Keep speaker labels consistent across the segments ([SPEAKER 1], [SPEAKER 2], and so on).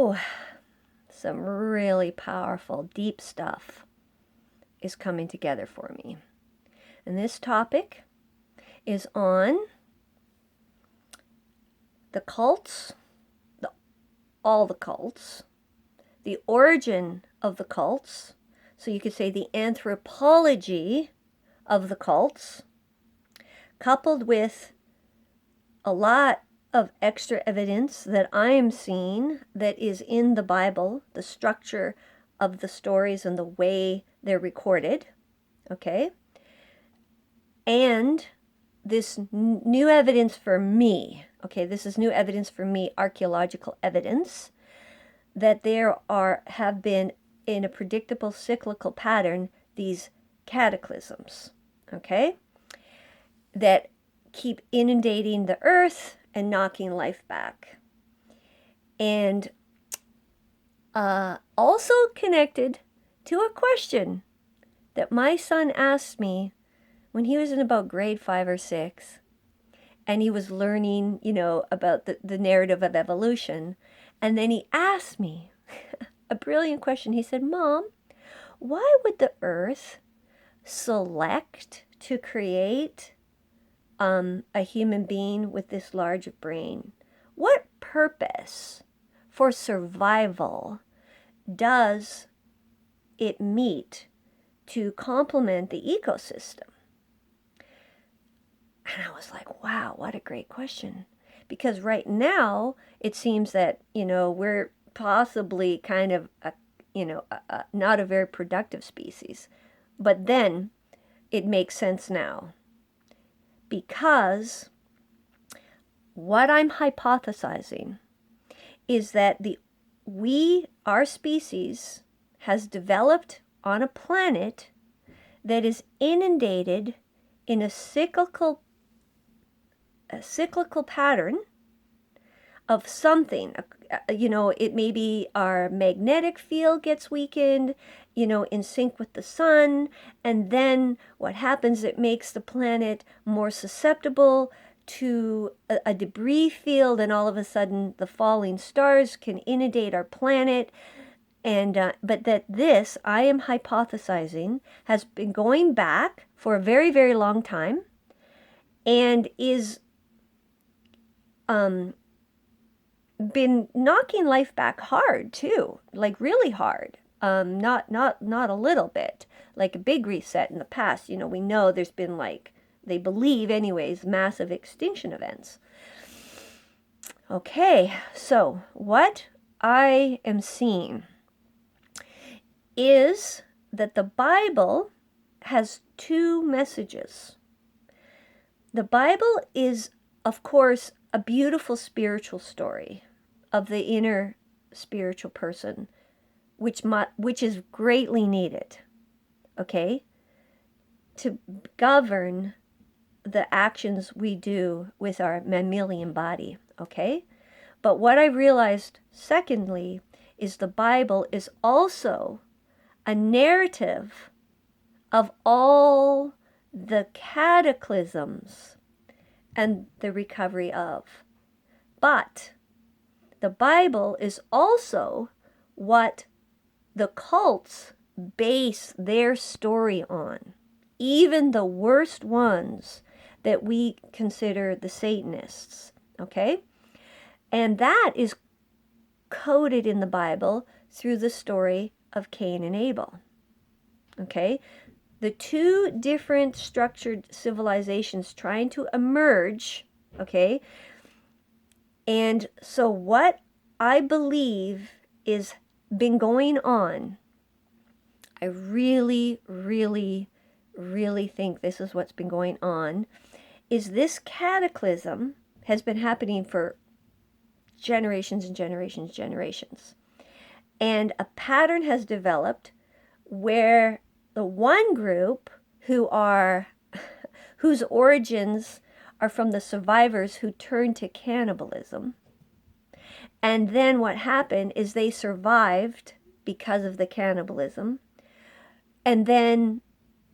[SPEAKER 1] Oh, some really powerful, deep stuff is coming together for me. And this topic is on the cults, all the cults, the origin of the cults, so you could say the anthropology of the cults, coupled with a lot of extra evidence that I am seeing that is in the Bible, the structure of the stories and the way they're recorded, okay? And this new evidence for me, okay, this is new evidence for me, archaeological evidence, that there have been, in a predictable cyclical pattern, these cataclysms, okay, that keep inundating the earth and knocking life back. And also connected to a question that my son asked me when he was in about grade 5 or 6, and he was learning, about the narrative of evolution. And then he asked me a brilliant question. He said, "Mom, why would the earth select to create a human being with this large brain? What purpose for survival does it meet to complement the ecosystem?" And I was like, wow, what a great question. Because right now, it seems that, we're possibly kind of, not a very productive species. But then it makes sense now. Because what I'm hypothesizing is that our species has developed on a planet that is inundated in a cyclical pattern of something. It may be our magnetic field gets weakened, in sync with the sun, and then what happens, it makes the planet more susceptible to a debris field, and all of a sudden the falling stars can inundate our planet. And but that this, I am hypothesizing, has been going back for a very, very long time, and is been knocking life back hard too, like really hard. Not a little bit, like a big reset in the past. We know there's been, like, they believe anyways, massive extinction events. Okay, so what I am seeing is that the Bible has two messages. The Bible is, of course, a beautiful spiritual story of the inner spiritual person, which is greatly needed, okay, to govern the actions we do with our mammalian body, okay? But what I realized, secondly, is the Bible is also a narrative of all the cataclysms and the recovery of. But the Bible is also what the cults base their story on, even the worst ones that we consider the Satanists, okay? And that is coded in the Bible through the story of Cain and Abel, okay? The two different structured civilizations trying to emerge, okay? And so what I believe is been going on, I really, really, really think this is what's been going on, is this cataclysm has been happening for generations and generations. And a pattern has developed where the one group whose origins are from the survivors who turned to cannibalism. And then what happened is they survived because of the cannibalism. And then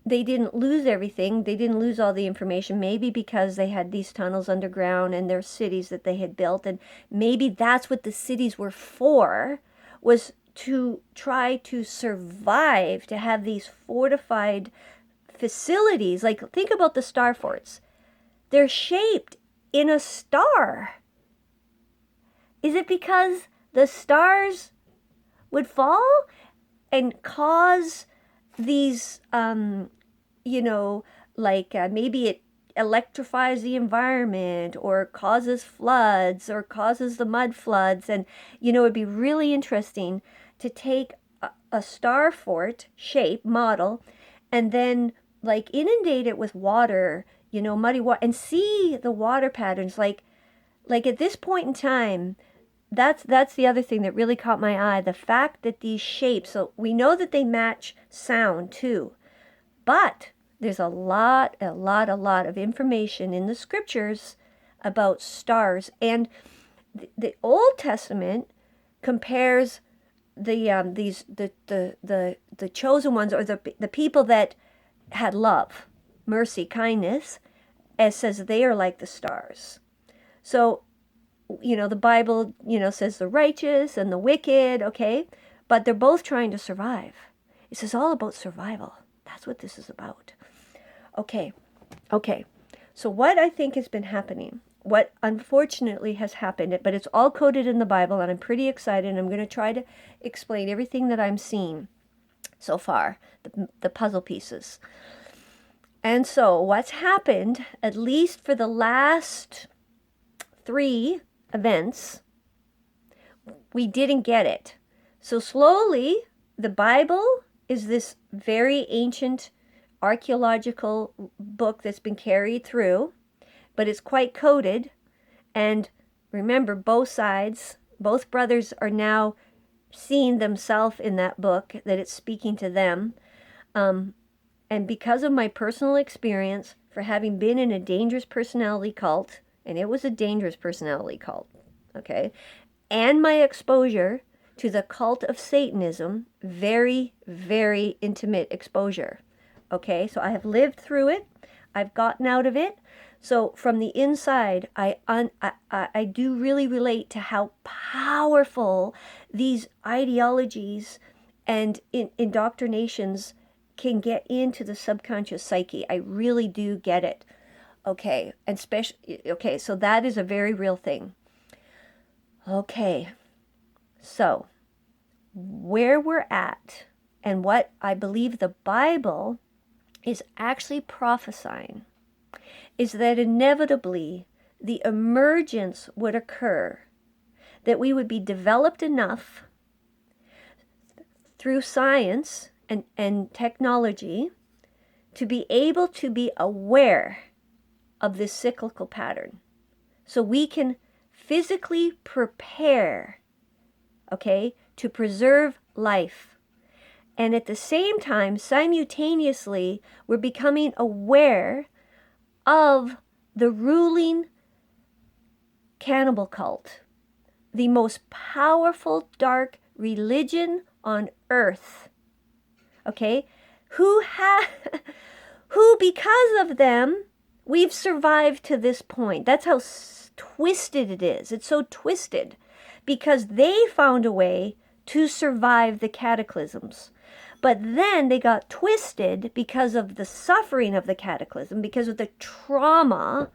[SPEAKER 1] they didn't lose everything. They didn't lose all the information, maybe because they had these tunnels underground and their cities that they had built. And maybe that's what the cities were for, was to try to survive, to have these fortified facilities. Like, think about the star forts. They're shaped in a star. Is it because the stars would fall and cause these, maybe it electrifies the environment or causes floods or causes the mud floods? And, it'd be really interesting to take a star fort shape model and then like inundate it with water, muddy water, and see the water patterns. Like at this point in time, that's the other thing that really caught my eye. The fact that these shapes, so we know that they match sound too, but there's a lot of information in the scriptures about stars. And the Old Testament compares the chosen ones, or the people that had love, mercy, kindness, as says they are like the stars. So, the Bible, says the righteous and the wicked, okay? But they're both trying to survive. This is all about survival. That's what this is about. Okay. So what I think has been happening, what unfortunately has happened, but it's all coded in the Bible, and I'm pretty excited, and I'm going to try to explain everything that I'm seeing so far, the puzzle pieces. And so what's happened, at least for the last 3 events, we didn't get it. So slowly, the Bible is this very ancient archaeological book that's been carried through, but it's quite coded. And remember, both sides, both brothers are now seeing themselves in that book, that it's speaking to them. And because of my personal experience for having been in a dangerous personality cult, and it was a dangerous personality cult, okay, and my exposure to the cult of Satanism, very, very intimate exposure, okay? So I have lived through it. I've gotten out of it. So from the inside, I do really relate to how powerful these ideologies and indoctrinations can get into the subconscious psyche. I really do get it. Okay, so that is a very real thing. Okay, so where we're at and what I believe the Bible is actually prophesying is that inevitably the emergence would occur, that we would be developed enough through science and technology to be able to be aware of this cyclical pattern. So we can physically prepare, okay, to preserve life. And at the same time, simultaneously, we're becoming aware of the ruling cannibal cult, the most powerful dark religion on earth, okay, who because of them, we've survived to this point. That's how twisted it is. It's so twisted because they found a way to survive the cataclysms. But then they got twisted because of the suffering of the cataclysm, because of the trauma,